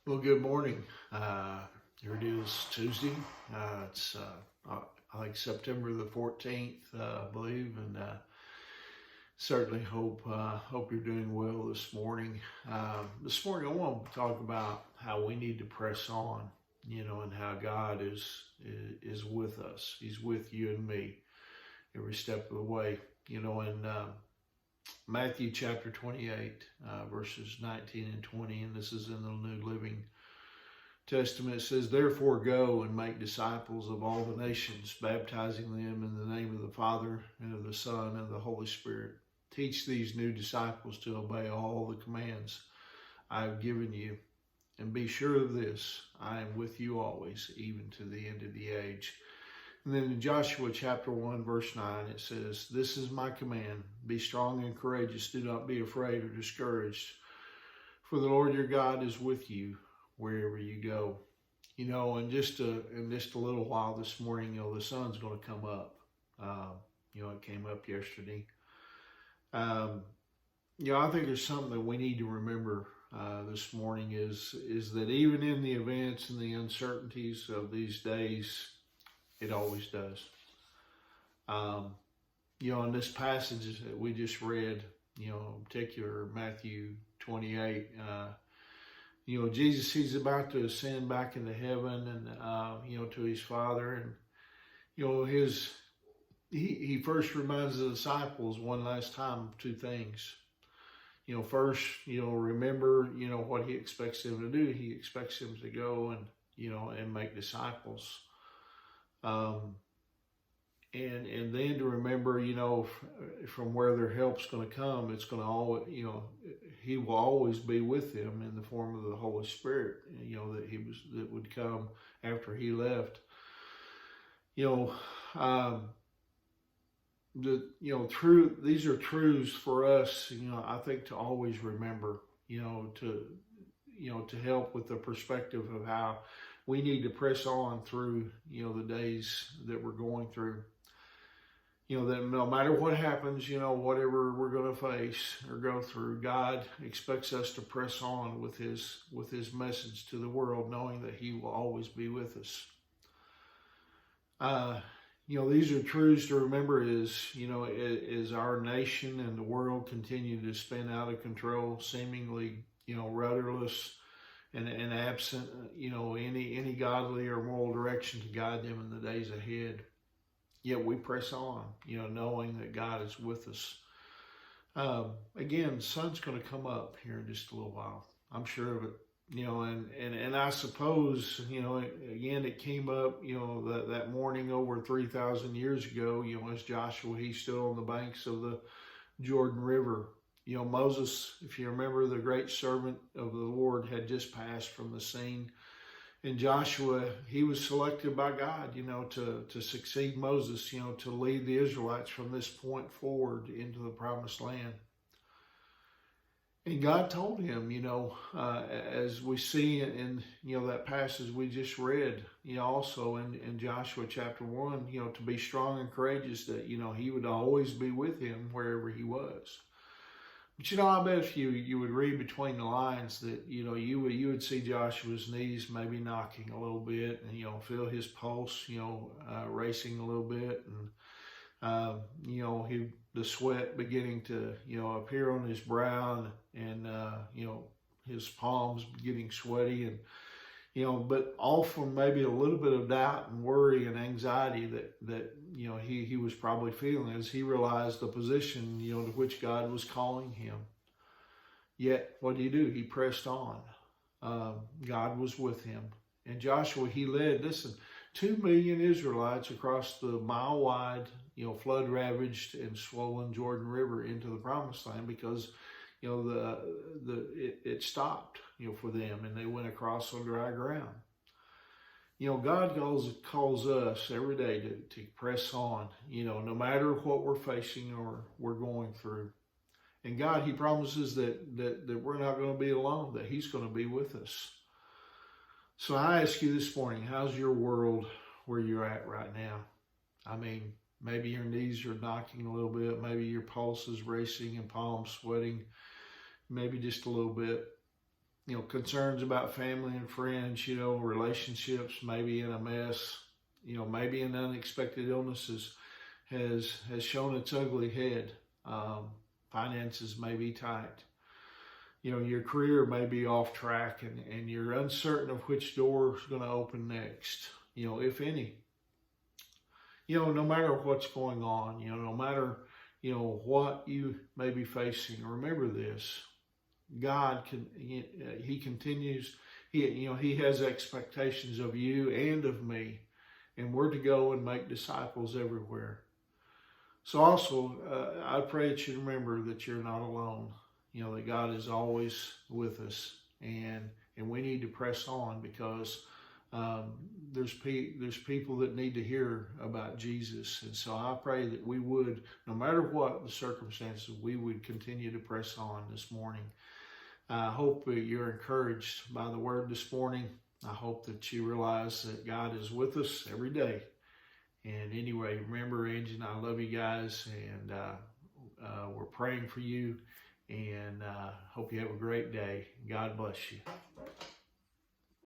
Well, good morning. Here it is, Tuesday. It's I think September the 14th, I believe, and certainly hope you're doing well this morning. This morning, I want to talk about how we need to press on, and how God is with us. He's with you and me every step of the way. In Matthew chapter 28, verses 19 and 20, and this is in the New Living Testament. It says, "Therefore go and make disciples of all the nations, baptizing them in the name of the Father and of the Son and of the Holy Spirit. Teach these new disciples to obey all the commands I have given you. And be sure of this, I am with you always, even to the end of the age." And then in Joshua chapter 1, verse 9, it says, "This is my command. Be strong and courageous. Do not be afraid or discouraged. For the Lord your God is with you wherever you go." In just a little while this morning, the sun's going to come up. It came up yesterday. I think there's something that we need to remember this morning is that even in the events and the uncertainties of these days, it always does. In this passage that we just read, in particular Matthew 28, Jesus, he's about to ascend back into heaven and, to his Father. And, he first reminds the disciples one last time two things. First, remember, what he expects them to do. He expects them to go and make disciples. And then to remember, from where their help's going to come, it's going to always, he will always be with them in the form of the Holy Spirit, that would come after he left. These are truths for us, I think to always remember, to help with the perspective of how we need to press on through, the days that we're going through. That no matter what happens, whatever we're going to face or go through, God expects us to press on with his message to the world, knowing that he will always be with us. These are truths to remember as our nation and the world continue to spin out of control, seemingly, rudderless and absent, any godly or moral direction to guide them in the days ahead. Yet we press on, knowing that God is with us. Again, the sun's going to come up here in just a little while. I'm sure of it. And I suppose, again, it came up, that morning over 3,000 years ago, as Joshua, he stood on the banks of the Jordan River. Moses, if you remember, the great servant of the Lord had just passed from the scene. And Joshua, he was selected by God, to succeed Moses, to lead the Israelites from this point forward into the promised land. And God told him, as we see in, that passage we just read, also in Joshua chapter 1, to be strong and courageous, that, he would always be with him wherever he was. But, I bet if you would read between the lines that, you would see Joshua's knees maybe knocking a little bit and, feel his pulse, racing a little bit. And, the sweat beginning to, appear on his brow and his palms getting sweaty and, but all from maybe a little bit of doubt and worry and anxiety that he was probably feeling as he realized the position, to which God was calling him. Yet, what did he do? He pressed on. God was with him. And Joshua, he led, 2 million Israelites across the mile-wide, flood-ravaged and swollen Jordan River into the Promised Land because, it stopped, for them, and they went across on dry ground. God calls us every day to press on, no matter what we're facing or we're going through. And God, he promises that we're not going to be alone, that he's going to be with us. So I ask you this morning, how's your world where you're at right now? I mean, maybe your knees are knocking a little bit. Maybe your pulse is racing and palms sweating. Maybe just a little bit. concerns about family and friends, relationships maybe in a mess, maybe an unexpected illnesses has shown its ugly head. Finances may be tight. Your career may be off track, and you're uncertain of which door is going to open next, if any. No matter what's going on, no matter, what you may be facing, remember this. God he continues, he has expectations of you and of me, and we're to go and make disciples everywhere. So also, I pray that you remember that you're not alone, that God is always with us, and we need to press on because there's people that need to hear about Jesus. And so I pray that we would, no matter what the circumstances, we would continue to press on this morning. I hope you're encouraged by the word this morning. I hope that you realize that God is with us every day. And anyway, remember, Angie and I love you guys, and we're praying for you, and hope you have a great day. God bless you.